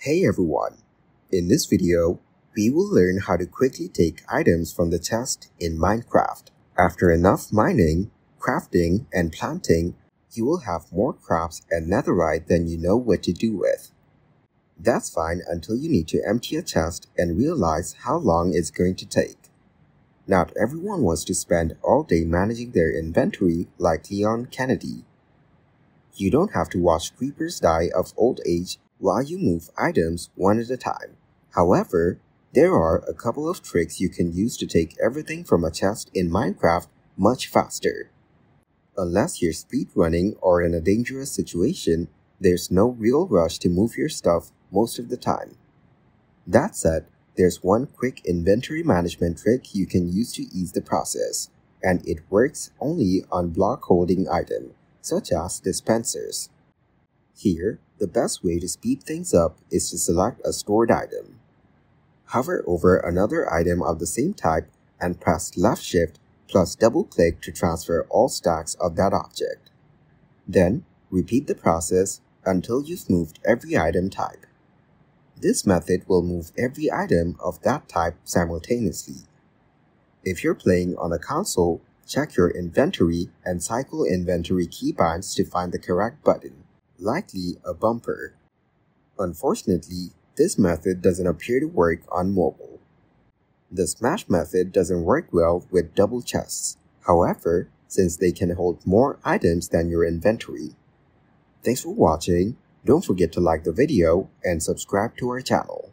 Hey everyone! In this video, we will learn how to quickly take items from the chest in Minecraft. After enough mining, crafting, and planting, you will have more crops and netherite than you know what to do with. That's fine until you need to empty a chest and realize how long it's going to take. Not everyone wants to spend all day managing their inventory like Leon Kennedy. You don't have to watch creepers die of old age while you move items one at a time. However, there are a couple of tricks you can use to take everything from a chest in Minecraft much faster. Unless you're speedrunning or in a dangerous situation, there's no real rush to move your stuff most of the time. That said, there's one quick inventory management trick you can use to ease the process, and it works only on block holding items, such as dispensers. Here, the best way to speed things up is to select a stored item. Hover over another item of the same type and press left shift plus double click to transfer all stacks of that object. Then, repeat the process until you've moved every item type. This method will move every item of that type simultaneously. If you're playing on a console, check your inventory and cycle inventory keybinds to find the correct button, likely a bumper. Unfortunately, this method doesn't appear to work on mobile. The smash method doesn't work well with double chests, however, since they can hold more items than your inventory. Thanks for watching. Don't forget to like the video and subscribe to our channel.